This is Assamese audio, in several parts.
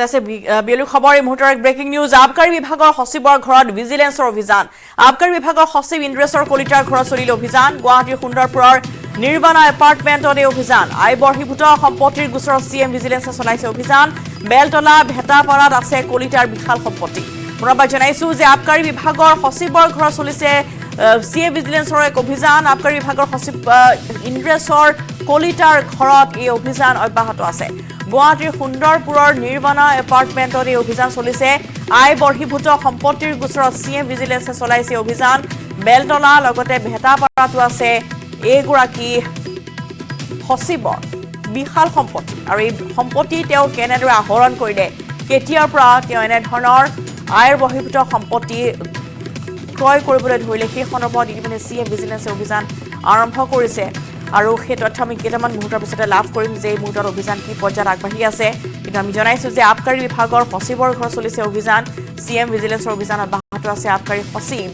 আছে বিয়লি খবৰ এই মুহূৰ্তৰ এক ব্ৰেকিং নিউজ আবকাৰী বিভাগৰ সচিবৰ ঘৰত ভিজিলেন্সৰ অভিযান আবকাৰী বিভাগৰ সচিব ইন্দ্ৰেশ্বৰ কলিতাৰ ঘৰত চলিল অভিযান গুৱাহাটীৰ সুন্দৰপুৰৰ নিৰ্বাণা এপাৰ্টমেণ্টত এই অভিযান আই বৰ্হিভূত সম্পত্তিৰ গোচৰত চিএম ভিজিলেন্সে চলাইছে অভিযান বেলতলা ভেটাপাৰাত আছে কলিতাৰ বিশাল সম্পত্তি পুনৰবাৰ জনাইছো যে আবকাৰী বিভাগৰ সচিবৰ ঘৰত চলিছে চিএম ভিজিলেন্সৰ এক অভিযান আবকাৰী বিভাগৰ সচিব ইন্দ্ৰেশ্বৰ কলিতাৰ ঘৰত এই অভিযান অব্যাহত আছে গুৱাহাটীৰ সুন্দৰপুৰৰ নিৰ্বাণা এপাৰ্টমেণ্টত এই অভিযান চলিছে আই বৰ্হিভূত সম্পত্তিৰ গোচৰত চিএম ভিজিলেন্সে চলাইছে অভিযান বেলতলা লগতে ভেটাপাৰাতো আছে এগৰাকী সচিবৰ বিশাল সম্পত্তি আৰু এই সম্পত্তি তেওঁ কেনেদৰে আহৰণ কৰিলে কেতিয়াৰ পৰা তেওঁ এনেধৰণৰ আইৰ বৰ্হিভূত সম্পত্তি ক্ৰয় কৰিবলৈ ধৰিলে সেই সন্দৰ্ভত ইতিমধ্যে চিএম ভিজিলেন্সে অভিযান আৰম্ভ কৰিছে আৰু সেই তথ্য আমি কেইটামান মুহূৰ্তৰ পিছতে লাভ কৰিম যে এই মুহূৰ্তত অভিযান কি পৰ্যায়ত আগবাঢ়ি আছে কিন্তু আমি জনাইছোঁ যে আবকাৰী বিভাগৰ সচিবৰ ঘৰত চলিছে অভিযান চিএম ভিজিলেন্সৰ অভিযান অব্যাহত আছে আবকাৰী সচিব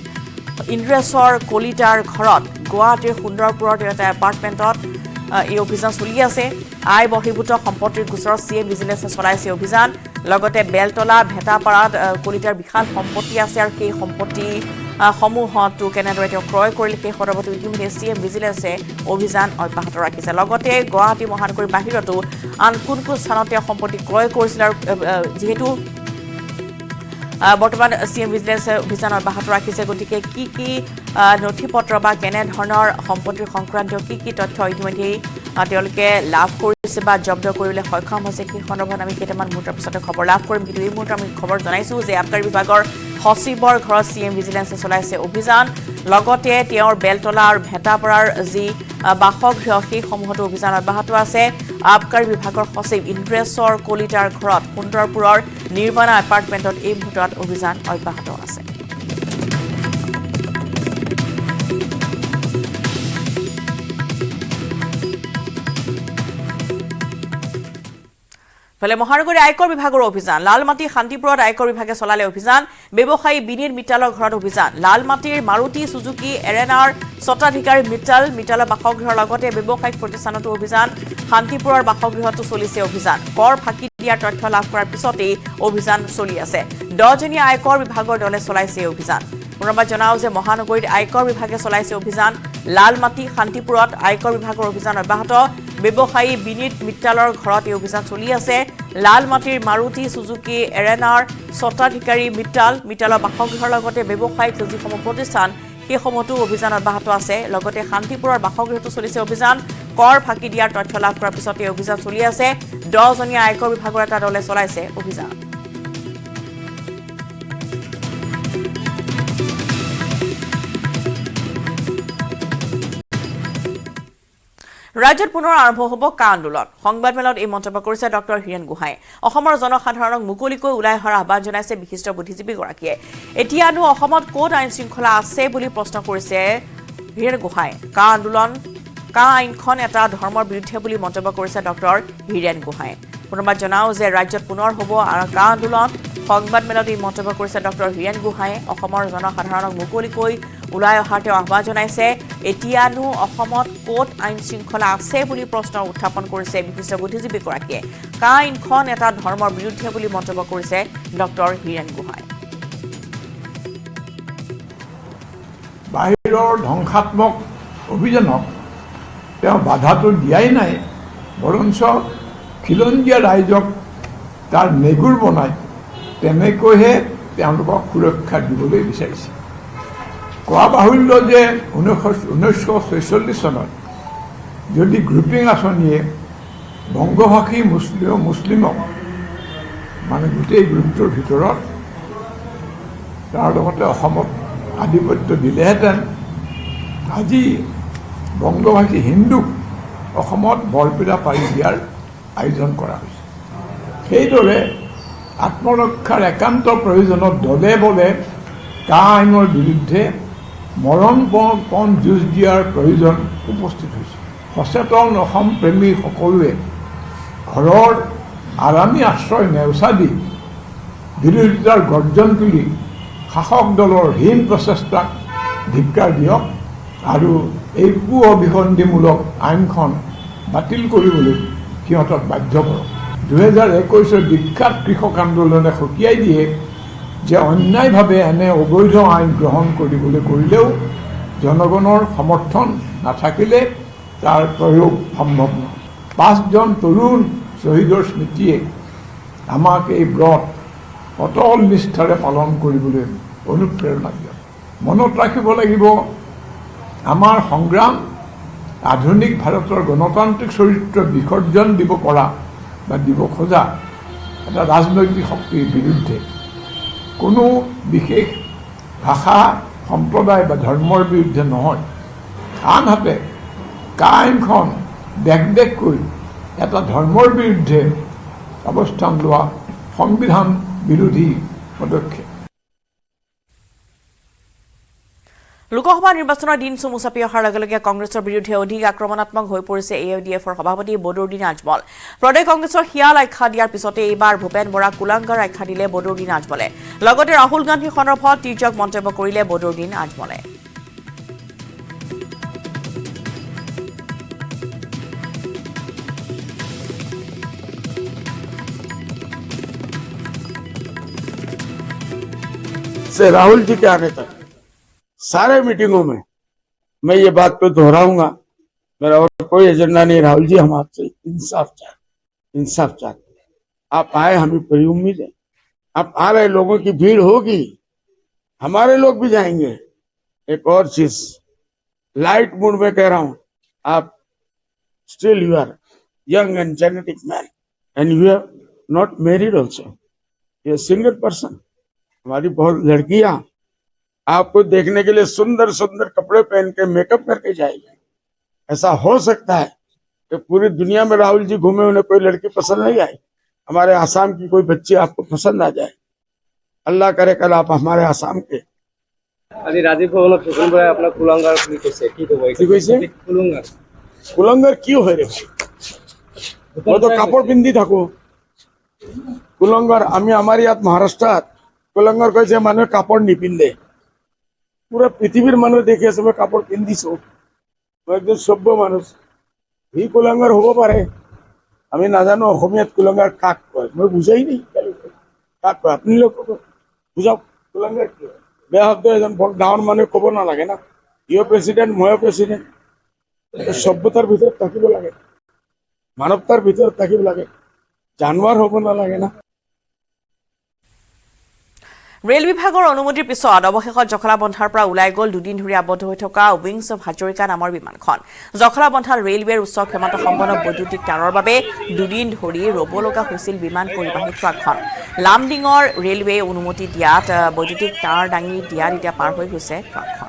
ইন্দ্ৰেশ্বৰ কলিতাৰ ঘৰত গুৱাহাটীৰ সুন্দৰপুৰৰ এটা এপাৰ্টমেণ্টত এই অভিযান চলি আছে আই বৰ্হিভূত সম্পত্তিৰ গোচৰত চিএম ভিজিলেন্সে চলাইছে অভিযান লগতে বেলতলা ভেটাপাৰাত কলিতাৰ বিশাল সম্পত্তি আছে আৰু সেই সম্পত্তি সমূহতো কেনেদৰে তেওঁ ক্ৰয় কৰিলে সেই সন্দৰ্ভত ইতিমধ্যে চিএম ভিজিলেন্সে অভিযান অব্যাহত ৰাখিছে লগতে গুৱাহাটী মহানগৰীৰ বাহিৰতো আন কোন কোন স্থানত তেওঁ সম্পত্তি ক্ৰয় কৰিছিল আৰু যিহেতু বৰ্তমান চিএম ভিজিলেন্সে অভিযান অব্যাহত ৰাখিছে গতিকে কি কি নথিপত্ৰ বা কেনেধৰণৰ সম্পত্তিৰ সংক্ৰান্তীয় কি তথ্য ইতিমধ্যেই তেওঁলোকে লাভ কৰিছে বা জব্দ কৰিবলৈ সক্ষম হৈছে সেই সন্দৰ্ভত আমি কেইটামান মুহূৰ্তৰ পিছতে খবৰ লাভ কৰিম কিন্তু এই মুহূৰ্তত আমি খবৰ জনাইছোঁ যে আবকাৰী বিভাগৰ সচিবৰ ঘৰত চিএম ভিজিলেন্সে চলাইছে অভিযান লগতে তেওঁৰ বেলতলা আৰু ভেটাপাৰাৰ যি বাসগৃহ সেইসমূহতো অভিযান অব্যাহত আছে আবকাৰী বিভাগৰ সচিব ইন্দ্ৰেশ্বৰ কলিতাৰ ঘৰত সুন্দৰপুৰৰ নিৰ্বাণা এপাৰ্টমেণ্টত এই মুহূৰ্তত অভিযান অব্যাহত আছে ফলে মহানগৰী আয়কৰ বিভাগৰ অভিযান লালমাটি শান্তিপুৰত আয়কৰ বিভাগে চলালে অভিযান ব্যৱসায়ী বিনীত মিত্তালৰ ঘৰত অভিযান লালমাটিৰ মাৰুতি সুজুকি এৰেনাৰ স্বত্বাধিকাৰী মিত্তালৰ বাসগৃহৰ লগতে ব্যৱসায়িক প্ৰতিষ্ঠানতো অভিযান শান্তিপুৰৰ বাসগৃহতো চলিছে অভিযান কৰ ফাঁকি দিয়াৰ তথ্য লাভ কৰাৰ পিছতেই অভিযান চলি আছে 10জনীয়া আয়কৰ বিভাগৰ দলে চলাইছে অভিযান পুনৰবাৰ জনাও যে মহানগৰীত আয়কৰ বিভাগে চলাইছে অভিযান লালমাটি শান্তিপুৰত আয়কৰ বিভাগৰ অভিযান অব্যাহত ব্যৱসায়ী বিনীত মিত্তালৰ ঘৰত এই অভিযান চলি আছে লালমাটিৰ মাৰুতি সুজুকি এৰেনাৰ স্বত্বাধিকাৰী মিত্তালৰ বাসগৃহৰ লগতে ব্যৱসায়িক যিসমূহ প্ৰতিষ্ঠান সেইসমূহতো অভিযান অব্যাহত আছে লগতে শান্তিপুৰৰ বাসগৃহতো চলিছে অভিযান কৰ ফাঁকি দিয়াৰ তথ্য লাভ কৰাৰ পিছতে এই অভিযান চলি আছে 10জনীয়া আয়কৰ বিভাগৰ এটা দলে চলাইছে অভিযান ৰাজ্যত পুনৰ আৰম্ভ হ'ব কা আন্দোলন সংবাদমেলত এই মন্তব্য কৰিছে ডক্টৰ হীৰেন গোহাঁই অসমৰ জনসাধাৰণক মুকলিকৈ ওলাই অহাৰ আহ্বান জনাইছে বিশিষ্ট বুদ্ধিজীৱীগৰাকীয়ে এতিয়ানো অসমত ক'ত আইন শৃংখলা আছে বুলি প্ৰশ্ন কৰিছে হীৰেন গোহাঁই কা আইনখন এটা ধৰ্মৰ বিৰুদ্ধে বুলি মন্তব্য কৰিছে ডক্টৰ হীৰেন গোহাঁই পুনৰবাৰ জনাও যে ৰাজ্যত পুনৰ হ'ব কা আন্দোলন সংবাদমেলত এই মন্তব্য কৰিছে ডক্টৰ হীৰেন গোহাঁইয়ে অসমৰ জনসাধাৰণক মুকলিকৈ ওলাই অহাৰ তেওঁ আহ্বান জনাইছে এতিয়ানো অসমত ক'ত আইন শৃংখলা আছে বুলি প্ৰশ্ন উত্থাপন কৰিছে বিশিষ্ট বুদ্ধিজীৱীগৰাকীয়ে কা আইনখন এটা ধৰ্মৰ বিৰুদ্ধে বুলি মন্তব্য কৰিছে ডক্টৰ হীৰেন গোহাঁই বাহিৰৰ ধ্বংসাত্মক অভিযানক তেওঁ বাধাটো দিয়াই নাই বৰঞ্চ খিলঞ্জীয়া ৰাইজক তাৰ নেগুৰ বনাই তেনেকৈহে তেওঁলোকক সুৰক্ষা দিবলৈ বিচাৰিছে কোৱা বাহুল্য যে 1946 চনত যদি গ্ৰুপিং আঁচনিয়ে বংগভাষী মুছলিমক মানে গোটেই গ্ৰুপটোৰ ভিতৰত তাৰ লগতে অসমত আধিপত্য দিলেহেঁতেন আজি বংগভাষী হিন্দুক অসমত বৰপীৰা পাৰি দিয়াৰ আয়োজন কৰা হৈছে সেইদৰে আত্মৰক্ষাৰ একান্ত প্ৰয়োজনত দলে বলে কা আইনৰ বিৰুদ্ধে মৰণপণ যুঁজ দিয়াৰ প্ৰয়োজন উপস্থিত হৈছে সচেতন অসম প্ৰেমী সকলোৱে ঘৰৰ আৰামী আশ্ৰয় নেওচা দি বিৰোধিতাৰ গৰ্জন তুলি শাসক দলৰ হীন প্ৰচেষ্টাক ধিক্কাৰ দিয়ক আৰু এই অভিসন্ধিমূলক আইনখন বাতিল কৰিবলৈ সিহঁতক বাধ্য কৰক 2021 বিখ্যাত কৃষক আন্দোলনে সকীয়াই দিয়ে যে অন্যায়ভাৱে এনে অবৈধ আইন গ্ৰহণ কৰিলেও জনগণৰ সমৰ্থন নাথাকিলে তাৰ প্ৰয়োগ সম্ভৱ নহয়। 5জন তৰুণ শ্বহীদৰ স্মৃতিয়ে আমাক এই ব্ৰত অটল নিষ্ঠাৰে পালন কৰিবলৈ অনুপ্ৰেৰণা দিয়ে। মনত ৰাখিব লাগিব, আমাৰ সংগ্ৰাম আধুনিক ভাৰতৰ গণতান্ত্ৰিক চৰিত্ৰ বিসৰ্জন দিব পৰা বা দিব খোজা এটা ৰাজনৈতিক শক্তিৰ বিৰুদ্ধে, কোনো বিশেষ ভাষা সম্প্ৰদায় বা ধৰ্মৰ বিৰুদ্ধে নহয়। আনহাতে আইনখন দেশকৈ এটা ধৰ্মৰ বিৰুদ্ধে অৱস্থান লোৱা সংবিধান বিৰোধী পদক্ষেপ। লোকসভা নিৰ্বাচনৰ দিন চমু চাপি অহাৰ লগে লগে কংগ্ৰেছৰ বিৰুদ্ধে অধিক আক্ৰমণাত্মক হৈ পৰিছে AIDFৰ সভাপতি বদৰুদ্দিন আজমল। প্ৰদেশ কংগ্ৰেছৰ শিয়াল আখ্যা দিয়াৰ পিছতে এইবাৰ ভূপেন বৰাক কুলাংগাৰ আখ্যা দিলে বদৰুদ্দিন আজমলে। লগতে ৰাহুল গান্ধী সন্দৰ্ভত তীৰ্যক মন্তব্য কৰিলে বদৰুদ্দিন আজমলে। राहुल जी के आने तक सारे मीटिंगों में मैं ये बात पे दोहराऊंगा, मेरा और कोई एजेंडा नहीं। राहुल जी, हम आपसे इंसाफ चाहते हैं। आप आए, हमें बड़ी उम्मीद है। आप आ रहे, लोगों की भीड़ होगी, हमारे लोग भी जाएंगे। एक और चीज लाइट मूड में कह रहा हूं, आप still you are young and genetic man and you have not married also, you are single person. हमारी बहुत लड़कियां आपको देखने के लिए सुंदर सुंदर कपड़े पहन के मेकअप करके जाएगी। ऐसा हो सकता है कि पूरी दुनिया में राहुल जी घूमे, उन्हें कोई लड़की पसंद नहीं आई, हमारे आसाम की कोई बच्ची आपको पसंद आ जाए। अल्लाह करे कल आप हमारे आसाम के আজি ৰাজীৱ ভৱনত ভূপেন বৰাই আপোনাক কুলাংগাৰ বুলি কৈছে, কি ক'ব? কি কৈছে? কুলাংগাৰ কিয় হয় ৰে? মই তো কাপোৰ পিন্ধি থাকো। কুলাংগাৰ আমি আমাৰ ইয়াত মহাৰাষ্ট্ৰত কুলাংগাৰ কৈছে মানুহে কাপোৰ নিপিন্ধে। পুরা পৃথিবীর মানুষ দেখে আছে মই কাপড় পিন্ধিছো, মই একজন সভ্য মানুষ। সি কুলাংগাৰ হ'ব পাৰে, আমি নাজানো অসমীয়াত কুলাংগাৰ কাক কয়, মই বুজাই নাই কাক কয়। আপুনি লোক বুজাওক কুলাংগাৰ কি হয়। বেয়া শব্দ এজন বৰ ডাঙৰ মানুহে ক'ব নালাগে না। ইও প্ৰেচিডেণ্ট, ময়ো প্ৰেচিডেণ্ট। সভ্যতাৰ ভিতৰত থাকিব লাগে, মানৱতাৰ ভিতৰত থাকিব লাগে, জানোৱাৰ হ'ব নালাগে না। ৰেল বিভাগৰ অনুমতিৰ পিছত অৱশেষত জখলাবন্ধাৰ পৰা ওলাই গ'ল দুদিন ধৰি আবদ্ধ হৈ থকা উইংছ অফ হাজৰিকা নামৰ বিমানখন। জখলাবন্ধাত ৰেলৱেৰ উচ্চ ক্ষমতা সম্পন্ন বৈদ্যুতিক তাঁৰৰ বাবে দুদিন ধৰি ৰ'ব লগা হৈছিল বিমান পৰিবাহী ট্ৰাকখন। লামডিঙৰ ৰেলৱে অনুমতি দিয়াত বৈদ্যুতিক তাঁৰ দাঙি দিয়াত এতিয়া পাৰ হৈ গৈছে ট্ৰাকখন।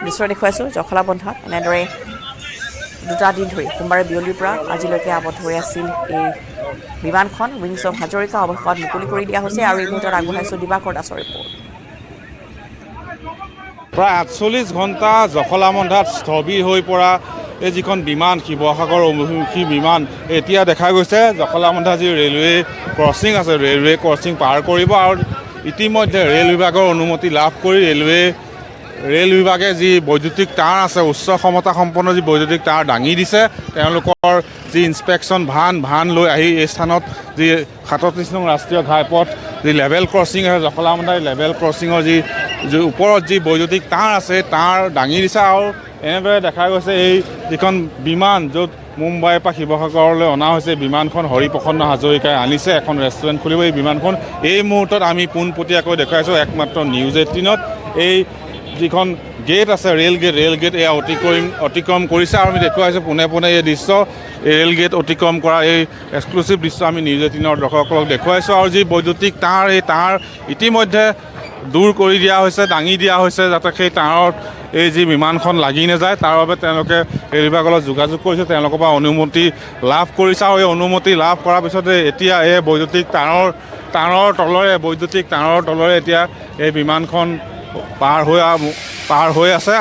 দৃশ্য দেখুৱাইছোঁ জখলাবন্ধাত এনেদৰে 2টা দিন ধৰি সোমবাৰে বিয়লিৰ পৰা আজিলৈকে আবদ্ধ হৈ আছিল এই বিমানখন। উইংছ অফ হাজৰিকা অৱশেষত মুকলি কৰি দিয়া হৈছে আৰু এই মুহূৰ্তত আগবঢ়াইছোঁ দিবাকৰ দাসৰ ৰিপৰ্ট। প্ৰায় 48 ঘণ্টা জখলাবন্ধাত স্থবিৰ হৈ পৰা এই যিখন বিমান শিৱসাগৰ অভিমুখী বিমান, এতিয়া দেখা গৈছে জখলাবন্ধা যি ৰেলৱে ক্ৰছিং আছে, ৰেলৱে ক্ৰছিং পাৰ কৰিব আৰু ইতিমধ্যে ৰেল বিভাগৰ অনুমতি লাভ কৰি ৰেল বিভাগে যি বৈদ্যুতিক তাঁৰ আছে, উচ্চ ক্ষমতা সম্পন্ন যি বৈদ্যুতিক তাঁৰ দাঙি দিছে। তেওঁলোকৰ যি ইনস্পেকশ্যন ভান লৈ আহি এই স্থানত যি 37 নং ৰাষ্ট্ৰীয় ঘাইপথ যি লেভেল ক্ৰছিং আছে জখলাবন্ধাৰ লেভেল ক্ৰছিঙৰ যি ওপৰত যি বৈদ্যুতিক তাঁৰ আছে, তাঁৰ দাঙি দিছে। আৰু এনেদৰে দেখা গৈছে এই যিখন বিমান য'ত মুম্বাইৰ পৰা শিৱসাগৰলৈ অনা হৈছে, বিমানখন হৰিপ্ৰসন্ন হাজৰিকাই আনিছে এখন ৰেষ্টুৰেণ্ট খুলিব। এই বিমানখন এই মুহূৰ্তত আমি পোনপটীয়াকৈ দেখুৱাইছোঁ একমাত্ৰ নিউজ 18ত। এই যিখন গেট আছে ৰেল গেট এয়া অতিক্ৰম কৰিছে আৰু আমি দেখুৱাইছোঁ পোনে এই দৃশ্য, ৰেল গেট অতিক্ৰম কৰা এই এক্সক্লুচিভ দৃশ্য আমি নিউজ 18ৰ দৰ্শকসকলক দেখুৱাইছোঁ। আৰু যি বৈদ্যুতিক তাঁৰ, এই তাঁৰ ইতিমধ্যে দূৰ কৰি দিয়া হৈছে, দাঙি দিয়া হৈছে যাতে সেই তাঁৰত এই যি বিমানখন লাগি নাযায়। তাৰ বাবে তেওঁলোকে ৰেল বিভাগৰ লগত যোগাযোগ কৰিছে, তেওঁলোকৰ পৰা অনুমতি লাভ কৰিছে। আৰু এই অনুমতি লাভ কৰাৰ পিছতে এতিয়া এই বৈদ্যুতিক তাঁৰৰ তলৰে এতিয়া এই বিমানখন পাৰ হৈ আছে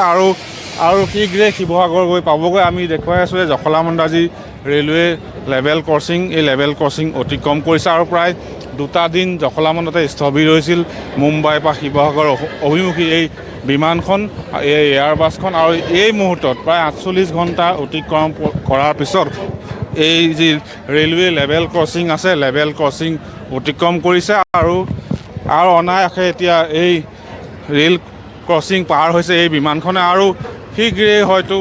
আৰু শীঘ্ৰে শিৱসাগৰ গৈ পাবগৈ। আমি দেখুৱাই আছোঁ এই জখলাবন্ধা যি ৰেলৱে লেভেল ক্ৰছিং, এই লেভেল ক্ৰছিং অতিক্ৰম কৰিছে আৰু প্ৰায় 2টা দিন জখলাবন্ধাতে স্থবিৰ হৈছিল মুম্বাইৰ পৰা শিৱসাগৰ অভিমুখী এই বিমানখন, এই এয়াৰবাছখন। আৰু এই মুহূৰ্তত প্ৰায় 48 ঘণ্টা অতিক্ৰম কৰাৰ পিছত এই যি ৰেলৱে লেভেল ক্ৰছিং আছে লেভেল ক্ৰছিং অতিক্ৰম কৰিছে আৰু অনায়াসে এতিয়া এই ৰেল ক্ৰছিং পাৰ হৈছে এই বিমানখনে আৰু শীঘ্ৰেই হয়তো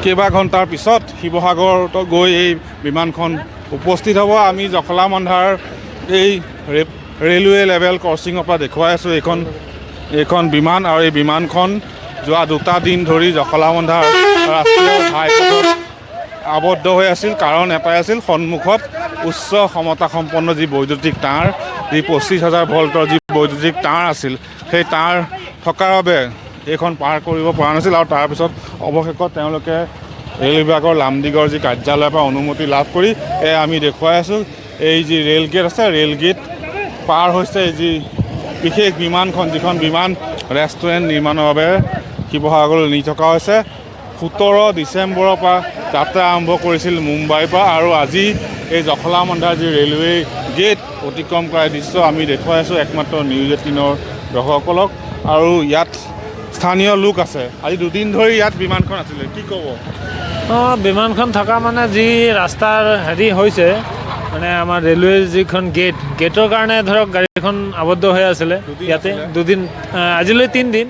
কেইবা ঘণ্টাৰ পিছত শিৱসাগৰত গৈ এই বিমানখন উপস্থিত হ'ব। আমি জখলাবন্ধাৰ এই ৰেলৱে লেভেল ক্ৰছিঙৰ পৰা দেখুৱাই আছোঁ এইখন বিমান আৰু এই বিমানখন যোৱা 2টা দিন ধৰি জখলাবন্ধাৰ ৰাষ্ট্ৰীয় ঘাইপথত আবদ্ধ হৈ আছিল। কাৰণ এটাই আছিল, সন্মুখত উচ্চ ক্ষমতা সম্পন্ন যি বৈদ্যুতিক তাঁৰ, যি 25,000 ভল্টৰ যি বৈদ্যুতিক তাঁৰ আছিল, সেই তাঁৰ থকাৰ বাবে এইখন পাৰ কৰিব পৰা নাছিল আৰু তাৰপিছত অৱশেষত তেওঁলোকে ৰেল বিভাগৰ লামডিগৰ যি কাৰ্যালয়ৰ পৰা অনুমতি লাভ কৰি আমি দেখুৱাই আছোঁ এই যি ৰেল গেট আছে, ৰেল গেট পাৰ হৈছে এই যি বিশেষ বিমানখন, যিখন বিমান ৰেষ্টুৰেণ্ট নিৰ্মাণৰ বাবে শিৱসাগৰলৈ নি থকা হৈছে। 17 ডিচেম্বৰৰ পৰা যাত্ৰা আৰম্ভ কৰিছিল মুম্বাইৰ পৰা আৰু আজি এই জখলাবন্ধাৰ যি ৰেলৱে গেট অতিক্ৰম কৰা দৃশ্য আমি দেখুৱাই আছোঁ একমাত্ৰ নিউজ 18ৰ দৰ্শকসকলক। আৰু ইয়াত স্থানীয় লোক আছে, আজি 2 দিন ধৰি ইয়াত বিমানখন আছিলে, কি ক'ব? বিমানখন থকা মানে যি ৰাস্তাৰ হেৰি হৈছে, মানে আমাৰ ৰেলৱেৰ যিখন গেটৰ কাৰণে ধৰক গাড়ীখন আবদ্ধ হৈ আছিলে ইয়াতে 2 দিন, আজিলৈ 3 দিন।